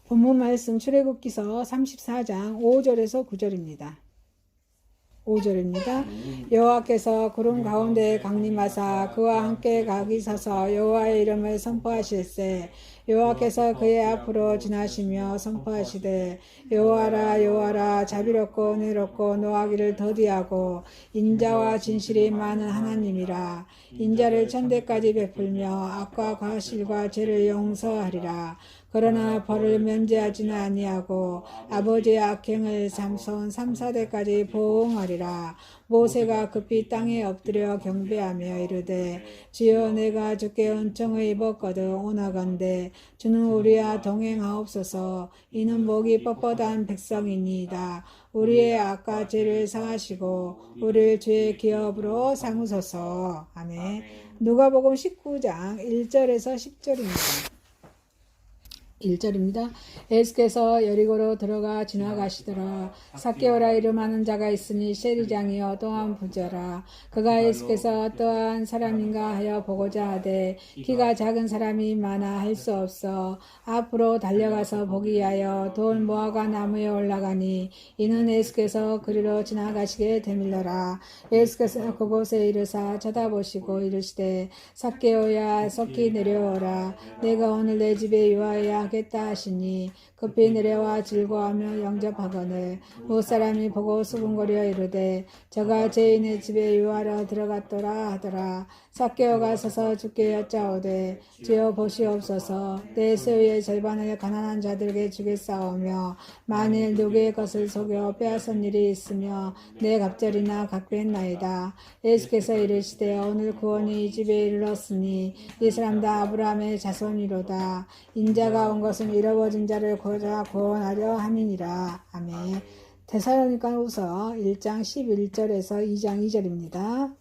본문 말씀 출애굽기서 34장 5절에서 9절입니다. 5절입니다. 여호와께서 구름 가운데 강림하사 그와 함께 각이 서서 여호와의 이름을 선포하실세 여호와께서 그의 앞으로 지나시며 선포하시되 여호와라 여호와라 자비롭고 은혜롭고 노하기를 더디하고 인자와 진실이 많은 하나님이라 인자를 천대까지 베풀며 악과 과실과 죄를 용서하리라. 그러나 벌을 면제하지는 아니하고 아버지의 악행을 삼손 3,4대까지 보응하리라. 모세가 급히 땅에 엎드려 경배하며 이르되 주여 내가 주께 은총을 입었거든 오나건대 주는 우리와 동행하옵소서. 이는 목이 뻣뻣한 백성이니이다. 우리의 악과 죄를 사하시고 우리를 주의 기업으로 삼으소서. 아멘. 누가복음 19장 1절에서 10절입니다. 1절입니다. 예수께서 여리고로 들어가 지나가시더라. 삭개오라 이름하는 자가 있으니 세리장이요 또한 부자라. 그가 예수께서 어떠한 사람인가 하여 보고자 하되 키가 작은 사람이 많아 할 수 없어 앞으로 달려가서 보기 위하여 돌 모아가 나무에 올라가니 이는 예수께서 그리로 지나가시게 되밀러라. 예수께서 그곳에 이르사 쳐다보시고 이르시되 삭개오야 속히 내려오라. 내가 오늘 내 집에 유하여야 하겠다 하시니 급히 내려와 즐거워하며 영접하거늘 무사람이 보고 수군거려 이르되 저가 죄인의 집에 유하러 들어갔더라 하더라. 삭개오가 서서 주께 여짜오되 주여 보시옵소서. 내 소유의 절반을 가난한 자들에게 주겠사오며 만일 누구의 것을 속여 빼앗은 일이 있으며 내 갑절이나 갚겠나이다. 예수께서 이르시되 오늘 구원이 이 집에 이르렀으니 이 사람 다 아브라함의 자손이로다. 인자가 온 것은 잃어버진 자를 구원하려 함이니라. 아멘. 데살로니가후서 1장 11절에서 2장 2절입니다.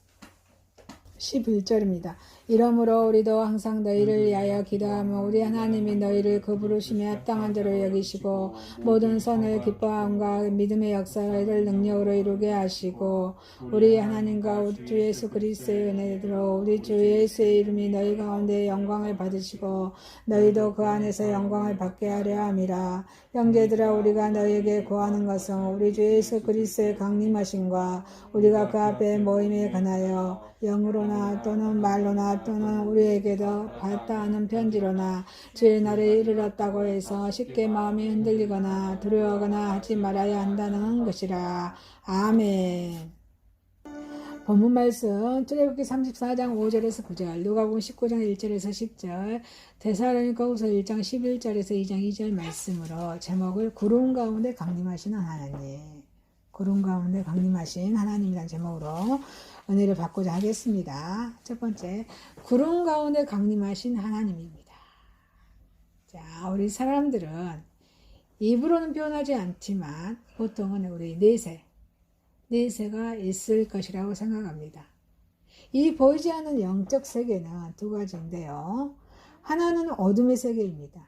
11절입니다. 이러므로 우리도 항상 너희를 위하여 기도하며 우리 하나님이 너희를 그 부르심에 합당한 자로 여기시고 모든 선을 기뻐함과 믿음의 역사를 능력으로 이루게 하시고 우리 하나님과 우리 주 예수 그리스도의 은혜로 우리 주 예수의 이름이 너희 가운데 영광을 받으시고 너희도 그 안에서 영광을 받게 하려 함이라. 형제들아 우리가 너희에게 구하는 것은 우리 주 예수 그리스도의 강림하심과 우리가 그 앞에 모임에 관하여 영으로나 또는 말로나 또는 우리에게도 받다 하는 편지로나 주의 날에 이르렀다고 해서 쉽게 마음이 흔들리거나 두려워하거나 하지 말아야 한다는 것이라. 아멘. 본문 말씀 출애굽기 34장 5절에서 9절, 누가복음 19장 1절에서 10절, 데살로니가후서 1장 11절에서 2장 2절 말씀으로 제목을 구름 가운데 강림하시는 하나님, 구름 가운데 강림하신 하나님이라는 제목으로 은혜를 받고자 하겠습니다. 첫 번째, 구름 가운데 강림하신 하나님입니다. 자, 우리 사람들은 입으로는 표현하지 않지만 보통은 우리 내세가 있을 것이라고 생각합니다. 이 보이지 않는 영적 세계는 두 가지인데요. 하나는 어둠의 세계입니다.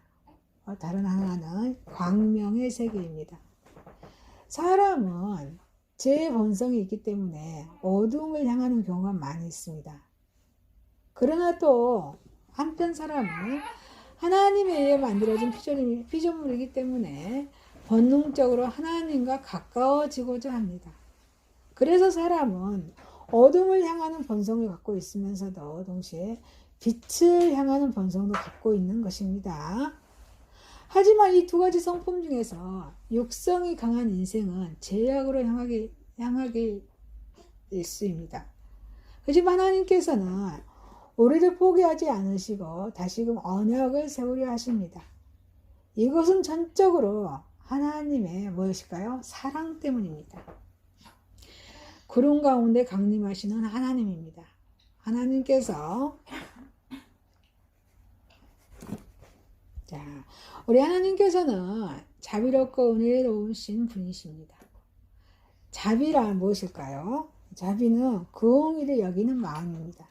다른 하나는 광명의 세계입니다. 사람은 제 본성이 있기 때문에 어둠을 향하는 경우가 많이 있습니다. 그러나 또 한편 사람은 하나님에 의해 만들어진 피조물이기 때문에 본능적으로 하나님과 가까워지고자 합니다. 그래서 사람은 어둠을 향하는 본성을 갖고 있으면서도 동시에 빛을 향하는 본성도 갖고 있는 것입니다. 하지만 이 두 가지 성품 중에서 육성이 강한 인생은 죄악으로 향하게 있습니다. 하지만 하나님께서는 우리를 포기하지 않으시고 다시금 언약을 세우려 하십니다. 이것은 전적으로 하나님의 무엇일까요? 사랑 때문입니다. 구름 가운데 강림하시는 하나님입니다. 하나님께서 우리 하나님께서는 자비롭고 은혜로우신 분이십니다. 자비란 무엇일까요? 자비는 긍휼을 여기는 마음입니다.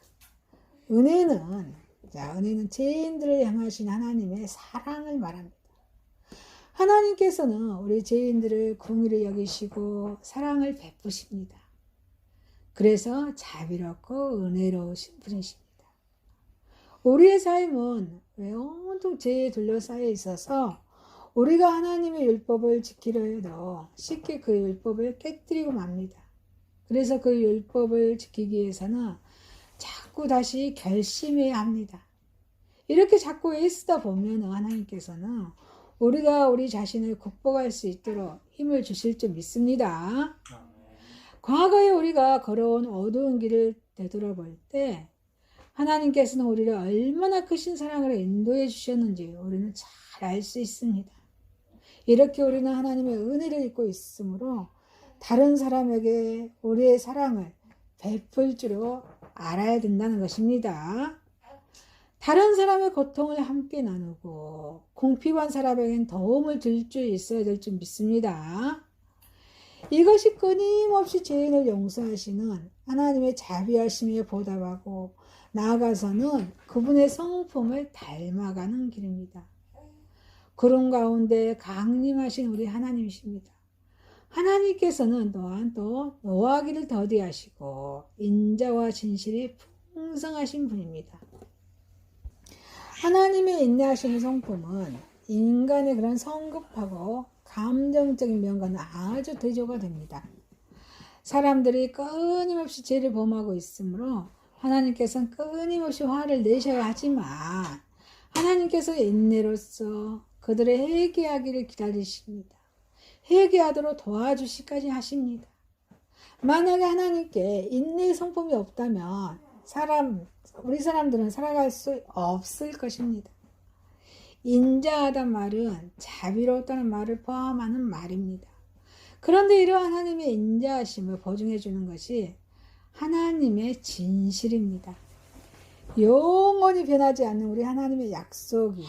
은혜는 죄인들을 향하신 하나님의 사랑을 말합니다. 하나님께서는 우리 죄인들을 긍휼히 여기시고 사랑을 베푸십니다. 그래서 자비롭고 은혜로우신 분이십니다. 우리의 삶은 온통 죄에 둘러싸여 있어서 우리가 하나님의 율법을 지키려 해도 쉽게 그 율법을 깨뜨리고 맙니다. 그래서 그 율법을 지키기 위해서는 자꾸 다시 결심해야 합니다. 이렇게 자꾸 애쓰다 보면 하나님께서는 우리가 우리 자신을 극복할 수 있도록 힘을 주실 줄 믿습니다. 과거에 우리가 걸어온 어두운 길을 되돌아볼 때 하나님께서는 우리를 얼마나 크신 사랑으로 인도해 주셨는지 우리는 잘 알 수 있습니다. 이렇게 우리는 하나님의 은혜를 입고 있으므로 다른 사람에게 우리의 사랑을 베풀 줄로 알아야 된다는 것입니다. 다른 사람의 고통을 함께 나누고 궁핍한 사람에게는 도움을 줄 수 있어야 될 줄 믿습니다. 이것이 끊임없이 죄인을 용서하시는 하나님의 자비하심에 보답하고 나아가서는 그분의 성품을 닮아가는 길입니다. 구름 가운데 강림하신 우리 하나님이십니다. 하나님께서는 또한 또 노하기를 더디하시고 인자와 진실이 풍성하신 분입니다. 하나님의 인내하시는 성품은 인간의 그런 성급하고 감정적인 면과는 아주 대조가 됩니다. 사람들이 끊임없이 죄를 범하고 있으므로 하나님께서는 끊임없이 화를 내셔야 하지만 하나님께서 인내로서 그들의 회개하기를 기다리십니다. 회개하도록 도와주시기까지 하십니다. 만약에 하나님께 인내의 성품이 없다면 우리 사람들은 살아갈 수 없을 것입니다. 인자하다는 말은 자비롭다는 말을 포함하는 말입니다. 그런데 이러한 하나님의 인자하심을 보증해 주는 것이 하나님의 진실입니다. 영원히 변하지 않는 우리 하나님의 약속이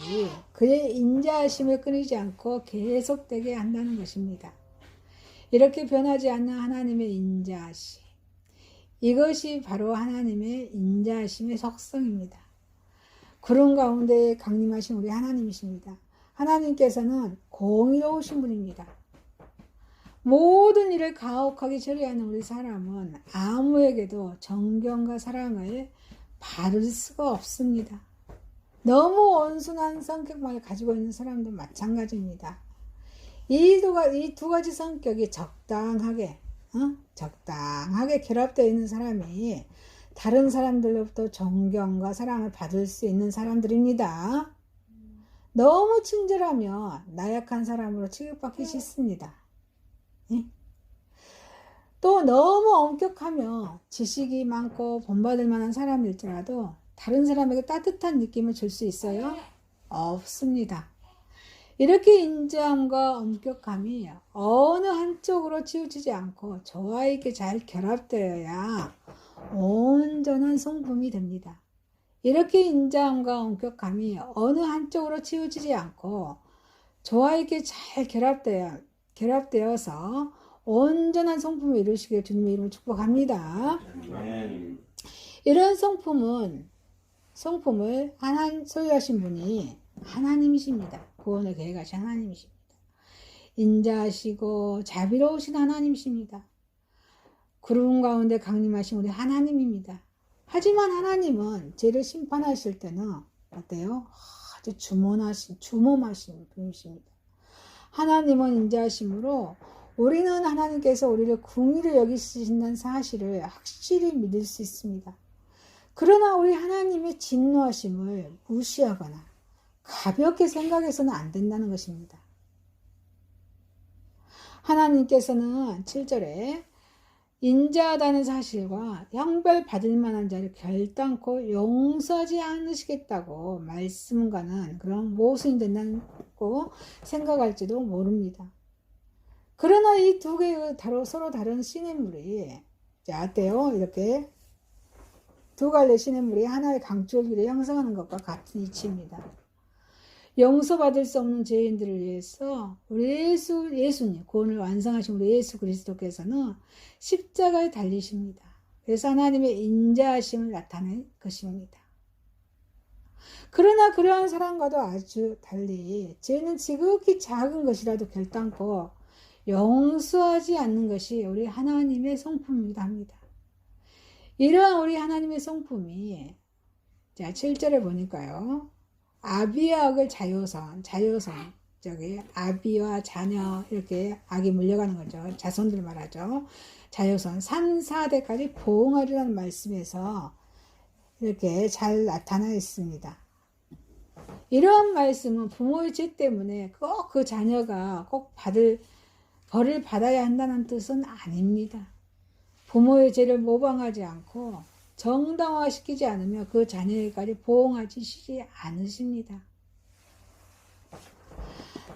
그의 인자하심을 끊이지 않고 계속되게 한다는 것입니다. 이렇게 변하지 않는 하나님의 인자하심, 이것이 바로 하나님의 인자하심의 속성입니다. 구름 가운데 강림하신 우리 하나님이십니다. 하나님께서는 공의로우신 분입니다. 모든 일을 가혹하게 처리하는 우리 사람은 아무에게도 정경과 사랑을 받을 수가 없습니다. 너무 온순한 성격만 가지고 있는 사람도 마찬가지입니다. 이 두 가지 성격이 적당하게 결합되어 있는 사람이 다른 사람들로부터 존경과 사랑을 받을 수 있는 사람들입니다. 너무 친절하면 나약한 사람으로 취급받기 싫습니다. 또 너무 엄격하며 지식이 많고 본받을 만한 사람일지라도 다른 사람에게 따뜻한 느낌을 줄 수 있어요? 없습니다. 이렇게 인자함과 엄격함이 어느 한쪽으로 치우치지 않고 조화 있게 잘 결합되어야 온전한 성품이 됩니다. 이렇게 인자함과 엄격함이 어느 한쪽으로 치우치지 않고 조화 있게 잘 결합되어서 온전한 성품을 이루시길 주님의 이름으로 축복합니다. 이런 성품을 소유하신 분이 하나님이십니다. 구원을 계획하신 하나님이십니다. 인자하시고 자비로우신 하나님이십니다. 구름 가운데 강림하신 우리 하나님입니다. 하지만 하나님은 죄를 심판하실 때는 어때요? 아주 주mom하신 분이십니다. 하나님은 인자하심으로 우리는 하나님께서 우리를 긍휼히 여기신다는 사실을 확실히 믿을 수 있습니다. 그러나 우리 하나님의 진노하심을 무시하거나 가볍게 생각해서는 안 된다는 것입니다. 하나님께서는 7절에 인자하다는 사실과 형벌 받을 만한 자를 결단코 용서하지 않으시겠다고 말씀과는 그런 모순이 된다고 생각할지도 모릅니다. 그러나 이 두 개의 서로 다른 시냇물이 어때요? 이렇게 두 갈래 시냇물이 하나의 강줄기를 형성하는 것과 같은 이치입니다. 용서받을 수 없는 죄인들을 위해서 우리 예수님, 구원을 완성하신 우리 예수 그리스도께서는 십자가에 달리십니다. 그래서 하나님의 인자하심을 나타낸 것입니다. 그러나 그러한 사람과도 아주 달리 죄는 지극히 작은 것이라도 결단코 용서하지 않는 것이 우리 하나님의 성품이기도 합니다. 이러한 우리 하나님의 성품이 7절에 보니까요. 아비의 악을 자요선, 아비와 자녀 이렇게 악이 물려가는 거죠. 자손들 말하죠. 자손 3, 4대까지 보응하리라는 말씀에서 이렇게 잘 나타나 있습니다. 이런 말씀은 부모의 죄 때문에 꼭 그 자녀가 꼭 벌을 받아야 한다는 뜻은 아닙니다. 부모의 죄를 모방하지 않고 정당화시키지 않으면 그 자녀에게까지 보응하시지 않으십니다.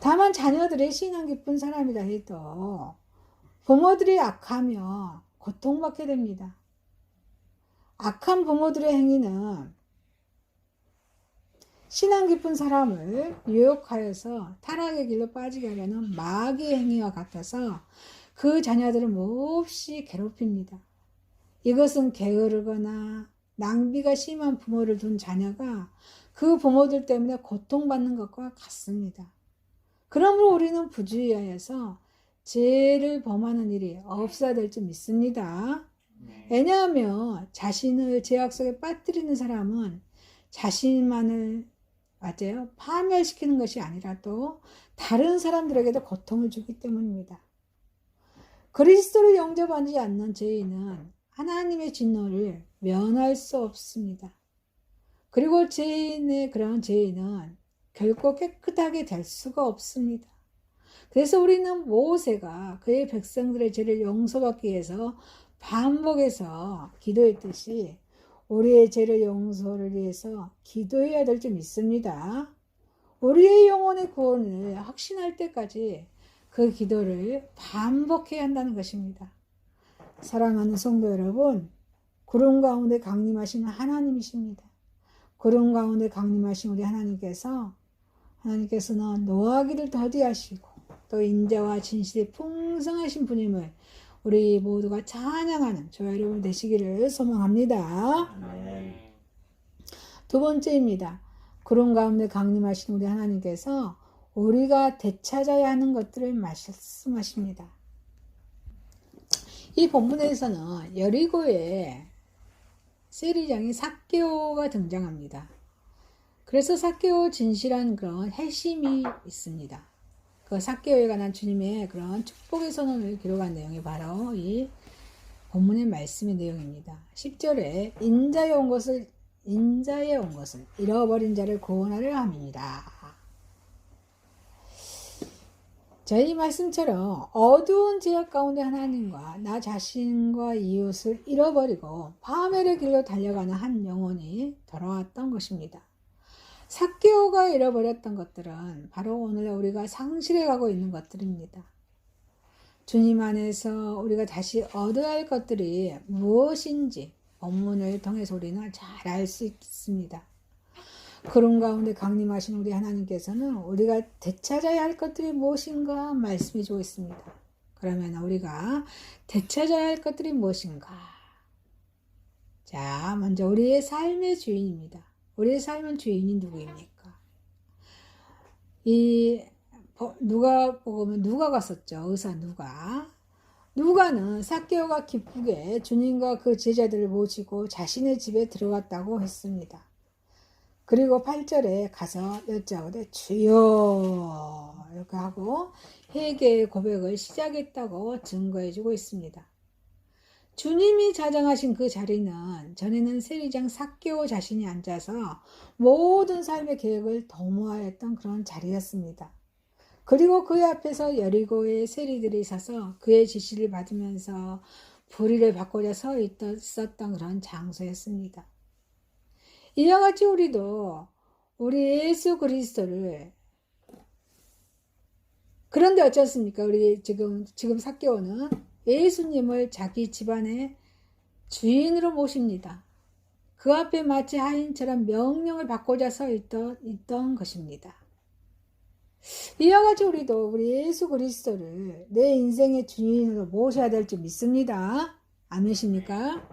다만 자녀들의 신앙 깊은 사람이다 해도 부모들이 악하면 고통받게 됩니다. 악한 부모들의 행위는 신앙 깊은 사람을 유혹하여서 타락의 길로 빠지게 하려는 마귀의 행위와 같아서 그 자녀들을 몹시 괴롭힙니다. 이것은 게으르거나 낭비가 심한 부모를 둔 자녀가 그 부모들 때문에 고통받는 것과 같습니다. 그러므로 우리는 부주의하여서 죄를 범하는 일이 없어야 될 줄 믿습니다. 왜냐하면 자신을 죄악 속에 빠뜨리는 사람은 자신만을 파멸시키는 것이 아니라 또 다른 사람들에게도 고통을 주기 때문입니다. 그리스도를 영접하지 않는 죄인은 하나님의 진노를 면할 수 없습니다. 그리고 그런 죄인은 결코 깨끗하게 될 수가 없습니다. 그래서 우리는 모세가 그의 백성들의 죄를 용서받기 위해서 반복해서 기도했듯이 우리의 죄를 용서를 위해서 기도해야 될 줄 믿습니다. 우리의 영혼의 구원을 확신할 때까지 그 기도를 반복해야 한다는 것입니다. 사랑하는 성도 여러분, 구름 가운데 강림하시는 하나님이십니다. 구름 가운데 강림하신 우리 하나님께서는 노하기를 더디하시고 또 인자와 진실이 풍성하신 분임을 우리 모두가 찬양하는 저와 여러분 되시기를 소망합니다. 두 번째입니다. 구름 가운데 강림하신 우리 하나님께서 우리가 되찾아야 하는 것들을 말씀하십니다. 이 본문에서는 여리고의 세리장이 삭개오가 등장합니다. 그래서 삭개오 진실한 그런 핵심이 있습니다. 그 삭개오에 관한 주님의 그런 축복의 선언을 기록한 내용이 바로 이 본문의 말씀의 내용입니다. 10절에 인자에 온 것을 잃어버린 자를 구원하려 함이니라. 이 말씀처럼 어두운 죄악 가운데 하나님과 나 자신과 이웃을 잃어버리고 파멸의 길로 달려가는 한 영혼이 돌아왔던 것입니다. 삭개오가 잃어버렸던 것들은 바로 오늘 우리가 상실해 가고 있는 것들입니다. 주님 안에서 우리가 다시 얻어야 할 것들이 무엇인지 본문을 통해서 우리는 잘 알 수 있습니다. 구름 가운데 강림하신 우리 하나님께서는 우리가 되찾아야 할 것들이 무엇인가 말씀해 주고 있습니다. 그러면 우리가 되찾아야 할 것들이 무엇인가? 자, 먼저 우리의 삶의 주인입니다. 우리의 삶은 주인이 누구입니까? 누가 보면 누가 갔었죠. 의사 누가는 삭개오가 기쁘게 주님과 그 제자들을 모시고 자신의 집에 들어갔다고 했습니다. 그리고 8절에 가서 여짜오되 주여 이렇게 하고 회개의 고백을 시작했다고 증거해주고 있습니다. 주님이 자정하신 그 자리는 전에는 세리장 삭개오 자신이 앉아서 모든 삶의 계획을 도모하였던 그런 자리였습니다. 그리고 그의 앞에서 여리고의 세리들이 서서 그의 지시를 받으면서 불의를 받고자 서 있었던 그런 장소였습니다. 이와 같이 우리도 우리 예수 그리스도를 그런데 어쩌습니까? 우리 지금 삭개오는 예수님을 자기 집안의 주인으로 모십니다. 그 앞에 마치 하인처럼 명령을 받고자 서 있던 것입니다. 이와 같이 우리도 우리 예수 그리스도를 내 인생의 주인으로 모셔야 될 줄 믿습니다. 아멘이십니까?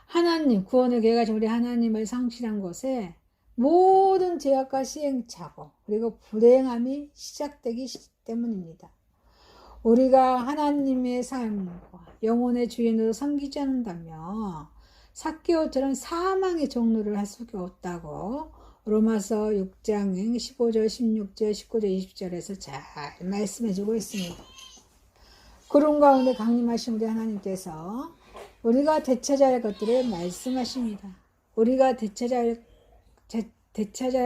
하나님, 구원을 계획하신 우리 하나님을 상실한 곳에 모든 죄악과 시행착오 그리고 불행함이 시작되기 때문입니다. 우리가 하나님의 삶과 영혼의 주인으로 섬기지 않는다면 삭개오처럼 사망의 종로를 할 수가 없다고 로마서 6장 15절, 16절, 19절, 20절에서 잘 말씀해주고 있습니다. 구름 가운데 강림하신 우리 하나님께서 우리가 되찾아야 할 것들을 말씀하십니다. 우리가 되찾아야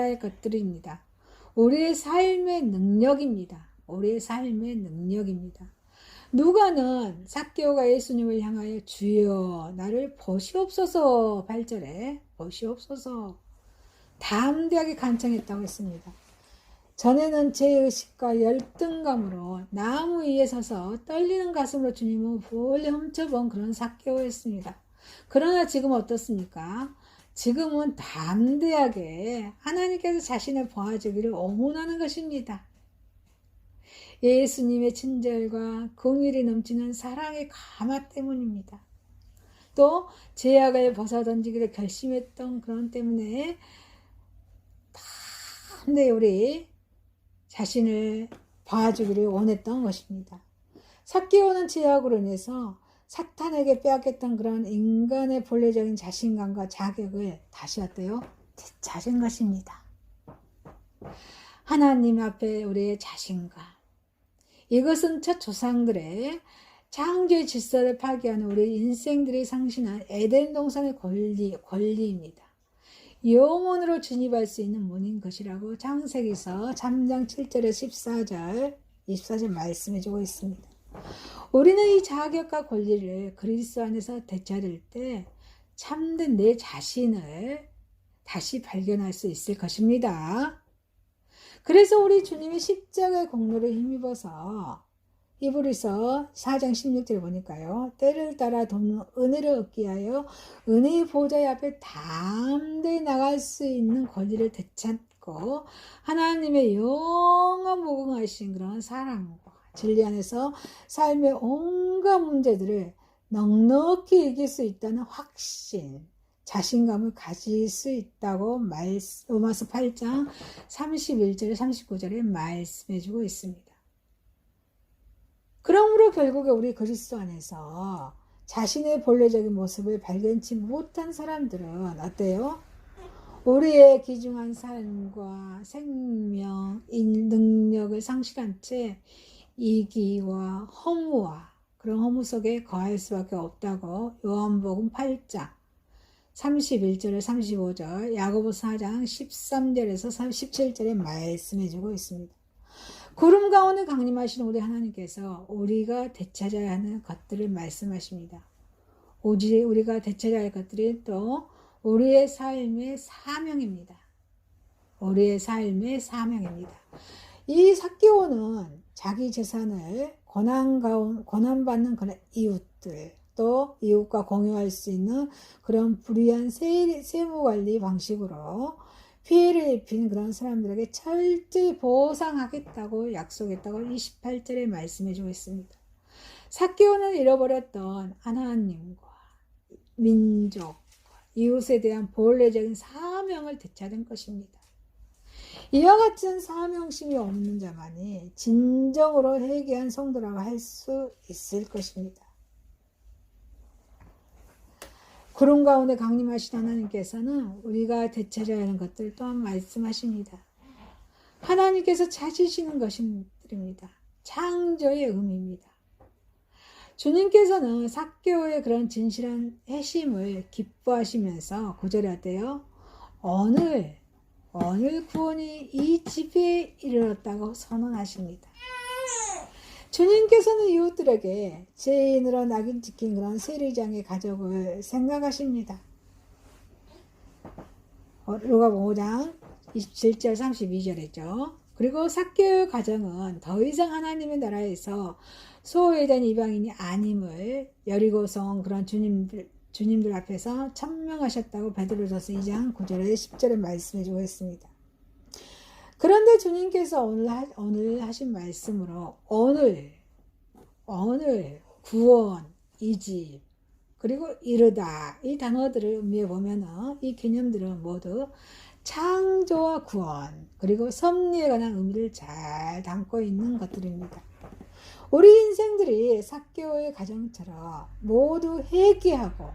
할 것들입니다. 우리의 삶의 능력입니다. 우리의 삶의 능력입니다. 누가는 삭개오가 예수님을 향하여 주여 나를 보시옵소서 8절에 보시옵소서 담대하게 간청했다고 했습니다. 전에는 죄의식과 열등감으로 나무 위에 서서 떨리는 가슴으로 주님을 몰래 훔쳐본 그런 삭개오였습니다. 그러나 지금 어떻습니까? 지금은 담대하게 하나님께서 자신을 보아주기를 원하는 것입니다. 예수님의 친절과 긍휼이 넘치는 사랑의 가마 때문입니다. 또 죄악을 벗어던지기를 결심했던 그런 때문에 담대히 우리 자신을 봐주기를 원했던 것입니다. 삭개오는 죄악으로 인해서 사탄에게 빼앗겼던 그런 인간의 본래적인 자신감과 자격을 다시 어때요? 되찾은 것입니다. 하나님 앞에 우리의 자신감. 이것은 첫 조상들의 창조의 질서를 파괴하는 우리 인생들이 상신한 에덴 동산의 권리입니다. 영원으로 진입할 수 있는 문인 것이라고 창세기서 3장 7절에 24절 말씀해주고 있습니다. 우리는 이 자격과 권리를 그리스도 안에서 되찾을 때 참된 내 자신을 다시 발견할 수 있을 것입니다. 그래서 우리 주님이 십자가의 공로를 힘입어서 히브리서 4장 16절 보니까요. 때를 따라 돕는 은혜를 얻기 위하여 은혜의 보좌 앞에 담대히 나갈 수 있는 권리를 되찾고 하나님의 영원 무궁하신 그런 사랑과 진리 안에서 삶의 온갖 문제들을 넉넉히 이길 수 있다는 확신, 자신감을 가질 수 있다고 로마서 8장 31절 39절에 말씀해주고 있습니다. 그러므로 결국에 우리 그리스도 안에서 자신의 본래적인 모습을 발견치 못한 사람들은 어때요? 우리의 귀중한 삶과 생명, 능력을 상실한 채 이기와 허무와 그런 허무 속에 거할 수밖에 없다고 요한복음 8장 31절에 35절, 야고보서 4장 13절에서 17절에 말씀해주고 있습니다. 구름 가운데 강림하시는 우리 하나님께서 우리가 되찾아야 하는 것들을 말씀하십니다. 우리가 되찾아야 할 것들이 또 우리의 삶의 사명입니다. 우리의 삶의 사명입니다. 이 삭개오는 자기 재산을 고난받는 그런 이웃들, 또 이웃과 공유할 수 있는 그런 불의한 세무관리 방식으로 피해를 입힌 그런 사람들에게 철저히 보상하겠다고 약속했다고 28절에 말씀해주고 있습니다. 삭개오는 잃어버렸던 하나님과 민족, 이웃에 대한 본래적인 사명을 되찾은 것입니다. 이와 같은 사명심이 없는 자만이 진정으로 회개한 성도라고 할 수 있을 것입니다. 구름 가운데 강림하신 하나님께서는 우리가 되찾아야 하는 것들 또한 말씀하십니다. 하나님께서 찾으시는 것들입니다. 창조의 의미입니다. 주님께서는 삭개오의 그런 진실한 회심을 기뻐하시면서 9절에 어때요? 오늘 구원이 이 집에 이르렀다고 선언하십니다. 주님께서는 이웃들에게 죄인으로 낙인 찍힌 그런 세리장의 가족을 생각하십니다. 누가복음 5장 27절 32절이죠. 그리고 삭개오의 가정은 더 이상 하나님의 나라에서 소외된 이방인이 아님을 여리고성 그런 주님들 앞에서 천명하셨다고 베드로전서 2장 9절에 10절에 말씀해주고 있습니다. 그런데 주님께서 오늘 하신 말씀으로 오늘 구원, 이집 그리고 이르다 이 단어들을 의미해 보면은 이 개념들은 모두 창조와 구원 그리고 섭리에 관한 의미를 잘 담고 있는 것들입니다. 우리 인생들이 삭개오의 가정처럼 모두 회개하고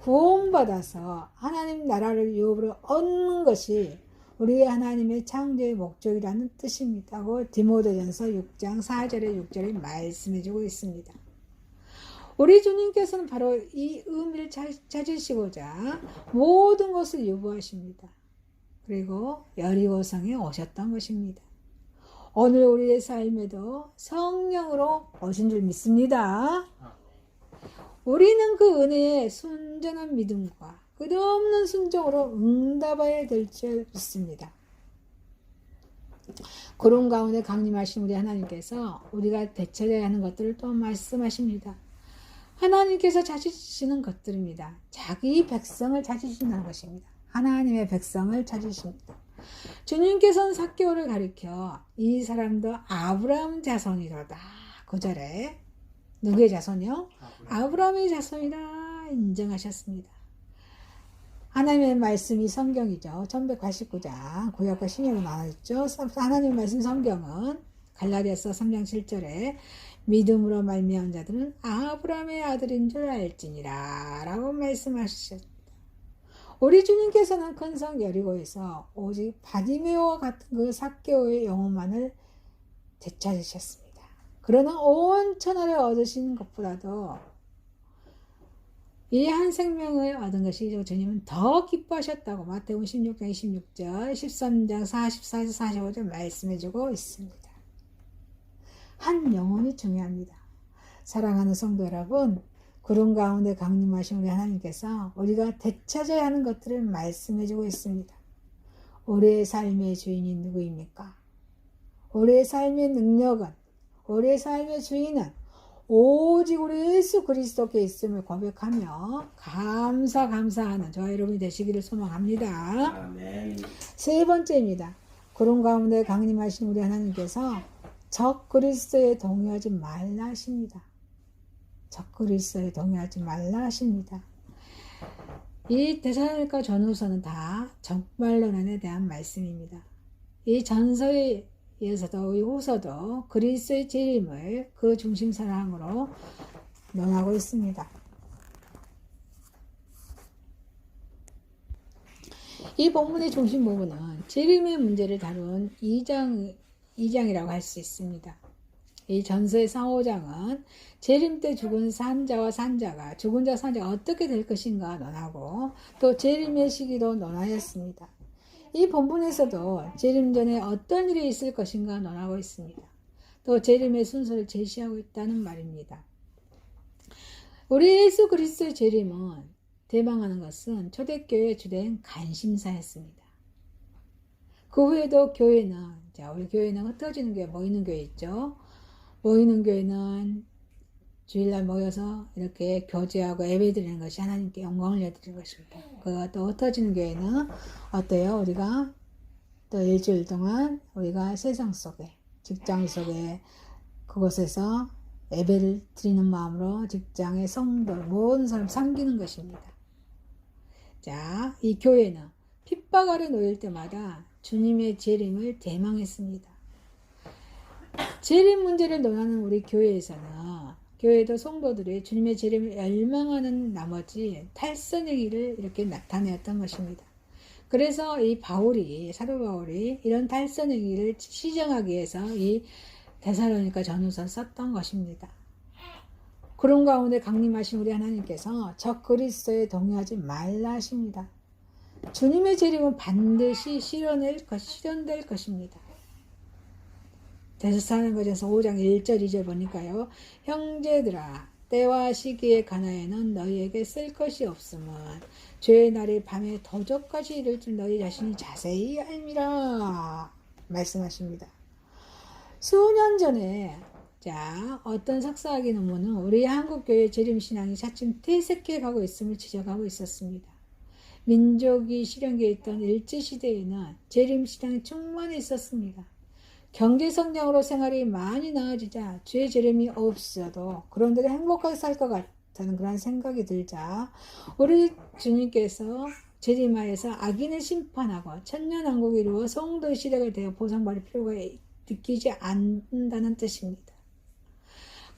구원받아서 하나님 나라를 유업으로 얻는 것이 우리 하나님의 창조의 목적이라는 뜻입니다. 고 디모데전서 6장 4절에 6절에 말씀해주고 있습니다. 우리 주님께서는 바로 이 의미를 찾으시고자 모든 것을 유보하십니다. 그리고 여리고성에 오셨던 것입니다. 오늘 우리의 삶에도 성령으로 오신 줄 믿습니다. 우리는 그 은혜에 순전한 믿음과 끝없는 순종으로 응답해야 될 줄 믿습니다. 구름 가운데 강림하신 우리 하나님께서 우리가 되찾아야 하는 것들을 또 말씀하십니다. 하나님께서 찾으시는 것들입니다. 자기 백성을 찾으신다는 것입니다. 하나님의 백성을 찾으십니다. 주님께서는 삭개오를 가리켜 이 사람도 아브라함 자손이로다. 9절에 누구의 자손이요? 아브라함의 자손이라 인정하셨습니다. 하나님의 말씀이 성경이죠. 1189장 구약과 신약으로 나눠있죠. 하나님의 말씀 성경은 갈라디아서 3장 7절에 믿음으로 말미암은 자들은 아브라함의 아들인 줄 알지니라 라고 말씀하셨습니다. 우리 주님께서는 큰 성 여리고에서 오직 바디메오와 같은 그 삭개오의 영혼만을 되찾으셨습니다. 그러나 온 천하를 얻으신 것보다도 이 한 생명을 얻은 것이 주님은 더 기뻐하셨다고 마태복음 16장 26절 13장 44절 45절 말씀해주고 있습니다. 한 영혼이 중요합니다. 사랑하는 성도 여러분, 구름 가운데 강림하신 우리 하나님께서 우리가 되찾아야 하는 것들을 말씀해주고 있습니다. 우리의 삶의 주인이 누구입니까? 우리의 삶의 능력은, 우리의 삶의 주인은 오직 우리 예수 그리스도께 있음을 고백하며 감사하는 저와 여러분이 되시기를 소망합니다. 아멘. 세 번째입니다. 구름 가운데 강림하신 우리 하나님께서 적 그리스도에 동의하지 말라 하십니다. 적 그리스도에 동의하지 말라 하십니다. 이 데살로니가 전후서는 다 적말론안에 대한 말씀입니다. 이 전서에 이어서도 이 후서도 그리스도의 재림을 그 중심 사랑으로 논하고 있습니다. 이 본문의 중심 부분은 재림의 문제를 다룬 2장이라고 할 수 있습니다. 이 전서의 4, 5장은 재림 때 죽은 산자와 산자가 죽은 자 산자가 어떻게 될 것인가 논하고 또 재림의 시기도 논하였습니다. 이 본문에서도 재림 전에 어떤 일이 있을 것인가 논하고 있습니다. 또 재림의 순서를 제시하고 있다는 말입니다. 우리 예수 그리스도의 재림은 대망하는 것은 초대교회의 주된 관심사였습니다. 그 후에도 교회는, 우리 교회는 흩어지는 교회, 모이는 교회 있죠. 모이는 교회는 주일날 모여서 이렇게 교제하고 예배드리는 것이 하나님께 영광을 여드리는 것입니다. 또 흩어지는 교회는 어때요? 우리가 또 일주일 동안 우리가 세상 속에, 직장 속에 그곳에서 예배를 드리는 마음으로 직장의 성도, 모든 사람 섬기는 것입니다. 자, 이 교회는 핍박 아래 놓일 때마다 주님의 재림을 대망했습니다. 재림 문제를 논하는 우리 교회에서는 교회도 성도들이 주님의 재림을 열망하는 나머지 탈선의 길을 이렇게 나타내었던 것입니다. 그래서 이 사도 바울이 이런 탈선의 길을 시정하기 위해서 이 데살로니가 전후서 썼던 것입니다. 구름 가운데 강림하신 우리 하나님께서 적 그리스도에 동의하지 말라 하십니다. 주님의 재림은 반드시 실현될 것입니다. 데살로니가전서 5장 1절 2절 보니까요. 형제들아 때와 시기에 가나에는 너희에게 쓸 것이 없음은 죄의 날이 밤에 도적같이 이를 줄 너희 자신이 자세히 알미라 말씀하십니다. 수년 전에 어떤 석사학위 논문은 우리 한국교회 재림신앙이 차츰 퇴색해 가고 있음을 지적하고 있었습니다. 민족이 실현기에 있던 일제시대에는 재림신앙이 충만히 있었습니다. 경제성장으로 생활이 많이 나아지자 주의 재림이 없어도 그런데도 행복하게 살 것 같다는 그런 생각이 들자 우리 주님께서 재림하여서 악인을 심판하고 천년왕국을 이루어 성도의 시대가 되어 보상받을 필요가 느끼지 않는다는 뜻입니다.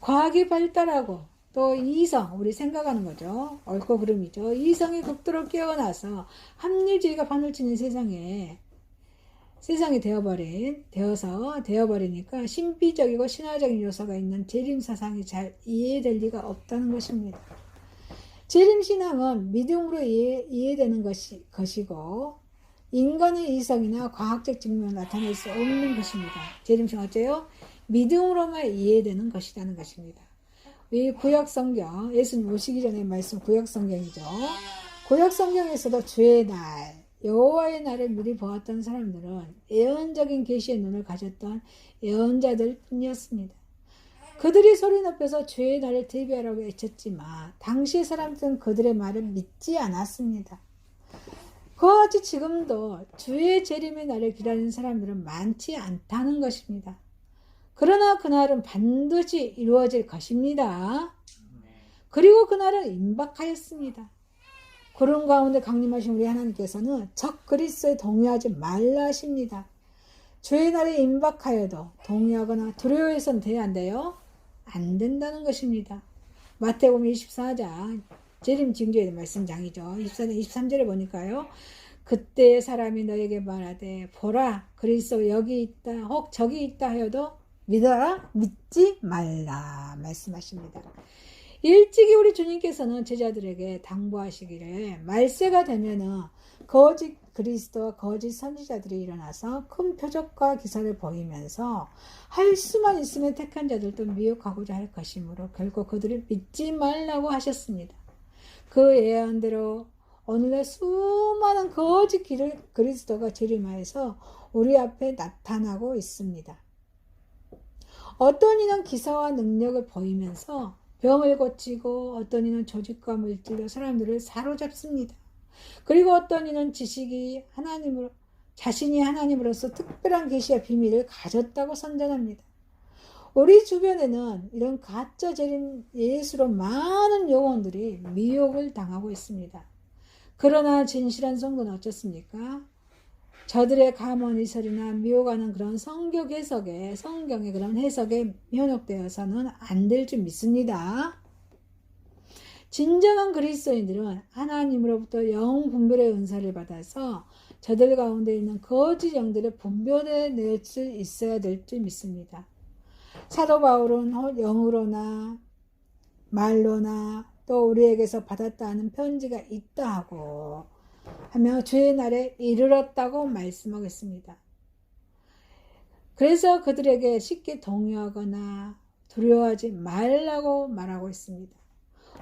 과학이 발달하고 또 이성, 우리 생각하는 거죠. 옳고 그름이죠. 이성이 극도로 깨어나서 합리주의가 판을 치는 세상이 되어버리니까 신비적이고 신화적인 요소가 있는 재림 사상이 잘 이해될 리가 없다는 것입니다. 재림 신앙은 믿음으로 이해되는 것이고 인간의 이성이나 과학적 증명을 나타낼 수 없는 것입니다. 재림 신앙 어째요? 믿음으로만 이해되는 것이라는 것입니다. 이 구약성경, 예수님 오시기 전에 말씀 구약성경이죠. 구약성경에서도 주의 날, 여호와의 날을 미리 보았던 사람들은 예언적인 계시의 눈을 가졌던 예언자들 뿐이었습니다. 그들이 소리 높여서 주의 날을 대비하라고 외쳤지만 당시의 사람들은 그들의 말을 믿지 않았습니다. 그와 같이 지금도 주의 재림의 날을 기다리는 사람들은 많지 않다는 것입니다. 그러나 그날은 반드시 이루어질 것입니다. 그리고 그날은 임박하였습니다. 그런 가운데 강림하신 우리 하나님께서는 적 그리스도에 동의하지 말라 하십니다. 주의 날이 임박하여도 동의하거나 두려워해서는 돼야 안 돼요? 안 된다는 것입니다. 마태복음 24장 재림 징조의 말씀장이죠. 24장 23절에 보니까요. 그때 사람이 너에게 말하되 보라 그리스도 여기 있다 혹 저기 있다 하여도 믿어라 믿지 말라 말씀하십니다. 일찍이 우리 주님께서는 제자들에게 당부하시기를 말세가 되면은 거짓 그리스도와 거짓 선지자들이 일어나서 큰 표적과 기사를 보이면서 할 수만 있으면 택한 자들도 미혹하고자 할 것이므로 결국 그들을 믿지 말라고 하셨습니다. 그 예언대로 오늘날 수많은 거짓 그리스도가 재림하여서 우리 앞에 나타나고 있습니다. 어떤 이는 기사와 능력을 보이면서 병을 고치고 어떤 이는 조직과 물질로 사람들을 사로잡습니다. 그리고 어떤 이는 자신이 하나님으로서 특별한 계시와 비밀을 가졌다고 선전합니다. 우리 주변에는 이런 가짜 재림 예수로 많은 영혼들이 미혹을 당하고 있습니다. 그러나 진실한 성도는 어떻습니까? 저들의 가문이설이나 미혹하는 그런 성경의 그런 해석에 현혹되어서는 안 될 줄 믿습니다. 진정한 그리스도인들은 하나님으로부터 영 분별의 은사를 받아서 저들 가운데 있는 거짓 영들을 분별해 낼 수 있어야 될 줄 믿습니다. 사도 바울은 영으로나 말로나 또 우리에게서 받았다는 편지가 있다 하고 하며 주의 날에 이르렀다고 말씀하겠습니다. 그래서 그들에게 쉽게 동요하거나 두려워하지 말라고 말하고 있습니다.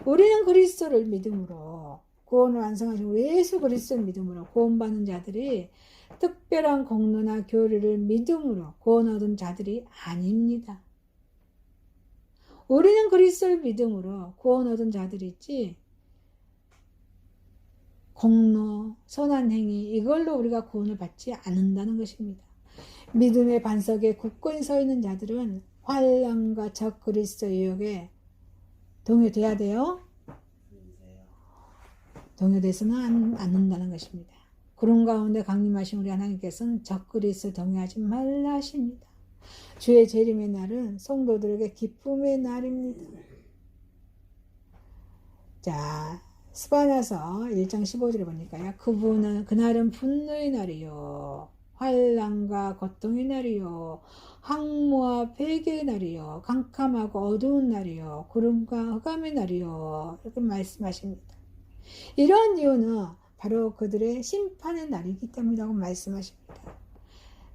우리는 그리스도를 믿음으로 구원을 완성하신 우리 예수 그리스도를 믿음으로 구원받는 자들이 특별한 공로나 교리를 믿음으로 구원 얻은 자들이 아닙니다. 우리는 그리스도를 믿음으로 구원 얻은 자들이지 공로, 선한 행위 이걸로 우리가 구원을 받지 않는다는 것입니다. 믿음의 반석에 굳건히 서 있는 자들은 환난과 적 그리스도 유혹에 동요돼야 돼요? 동요돼서는 않는다는 것입니다. 그런 가운데 강림하신 우리 하나님께서는 적 그리스도 동요하지 말라 하십니다. 주의 재림의 날은 성도들에게 기쁨의 날입니다. 자, 스바냐서 1장 15절에 보니까요. 그날은 분노의 날이요 환난과 고통의 날이요 황무와 폐괴의 날이요 캄캄하고 어두운 날이요 구름과 흑암의 날이요 이렇게 말씀하십니다. 이러한 이유는 바로 그들의 심판의 날이기 때문이라고 말씀하십니다.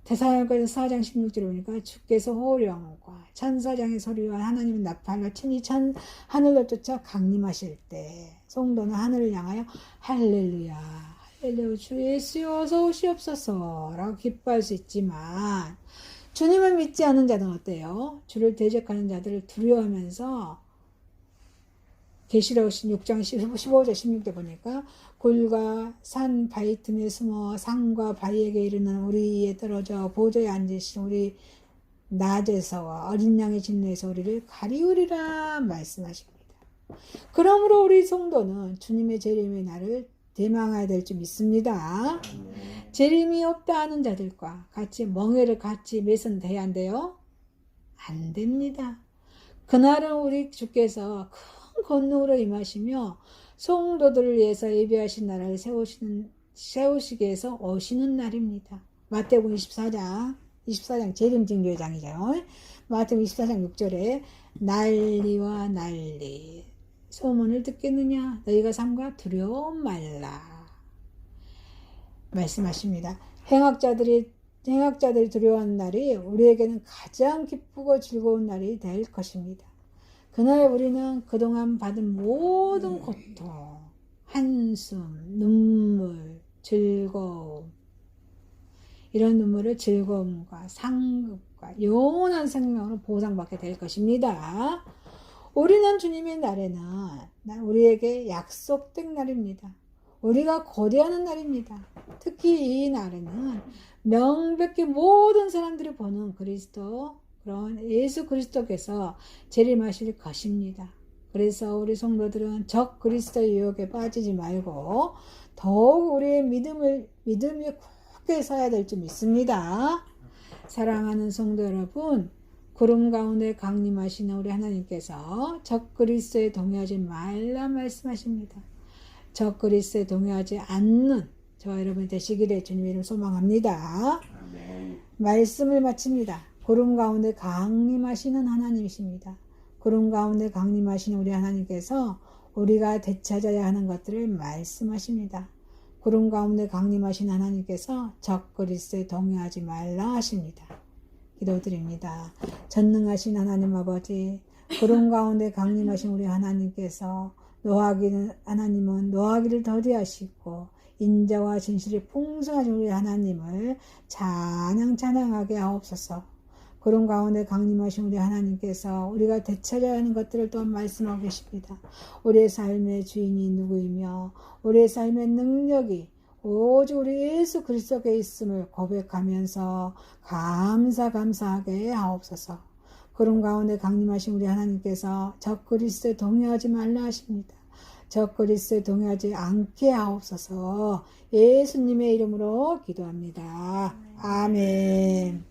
데살로니가서 4장 16절에 보니까 주께서 호령과 천사장의 소리와 하나님의 나팔로 친히 하늘로 쫓아 강림하실 때 성도는 하늘을 향하여 할렐루야 할렐루야 주 예수여 어서 오시옵소서 라고 기뻐할 수 있지만 주님을 믿지 않는 자들은 어때요? 주를 대적하는 자들을 두려워하면서 계시록 6장 15절 16절 보니까 굴과 산 바위 틈에 숨어 산과 바위에게 이르는 우리에 떨어져 보좌에 앉으신 우리 낮에서와 어린 양의 진노에서 우리를 가리우리라 말씀하십니다. 그러므로 우리 성도는 주님의 재림의 날을 대망해야 될 줄 믿습니다. 재림이 없다 하는 자들과 같이 멍에를 같이 매선돼야 한대요? 안 됩니다. 그날은 우리 주께서 권능으로 임하시며 성도들을 위해서 예비하신 나라를 세우시기 위해서 오시는 날입니다. 마태복음 24장 재림증교장이죠. 마태복음 24장 6절에 난리와 난리 소문을 듣겠느냐 너희가 삼가 두려움 말라 말씀하십니다. 행악자들이 두려워하는 날이 우리에게는 가장 기쁘고 즐거운 날이 될 것입니다. 그날 우리는 그동안 받은 모든 고통, 한숨, 눈물, 즐거움 이런 눈물을 즐거움과 상급과 영원한 생명으로 보상받게 될 것입니다. 우리는 주님의 날에는 우리에게 약속된 날입니다. 우리가 고대하는 날입니다. 특히 이 날에는 명백히 모든 사람들이 보는 그리스도 그런 예수 그리스도께서 재림하실 것입니다. 그래서 우리 성도들은 적 그리스도의 유혹에 빠지지 말고 더욱 우리의 믿음이 굳게 서야 될 줄 믿습니다. 사랑하는 성도 여러분, 구름 가운데 강림하시는 우리 하나님께서 적 그리스도에 동의하지 말라 말씀하십니다. 적 그리스도에 동의하지 않는 저와 여러분이 되시기를 주님의 이름 소망합니다. 아멘. 말씀을 마칩니다. 구름 가운데 강림하시는 하나님이십니다. 구름 가운데 강림하시는 우리 하나님께서 우리가 되찾아야 하는 것들을 말씀하십니다. 구름 가운데 강림하신 하나님께서 적 그리스도에 동의하지 말라 하십니다. 기도드립니다. 전능하신 하나님 아버지, 구름 가운데 강림하신 우리 하나님께서 하나님은 노하기를 더디하시고 인자와 진실이 풍성하신 우리 하나님을 찬양하게 하옵소서. 구름 가운데 강림하신 우리 하나님께서 우리가 되찾아야 하는 것들을 또한 말씀하고 계십니다. 우리의 삶의 주인이 누구이며 우리의 삶의 능력이 오직 우리 예수 그리스도께 있음을 고백하면서 감사하게 하옵소서. 구름 가운데 강림하신 우리 하나님께서 적 그리스도에 동의하지 말라 하십니다. 적 그리스도에 동의하지 않게 하옵소서. 예수님의 이름으로 기도합니다. 아멘.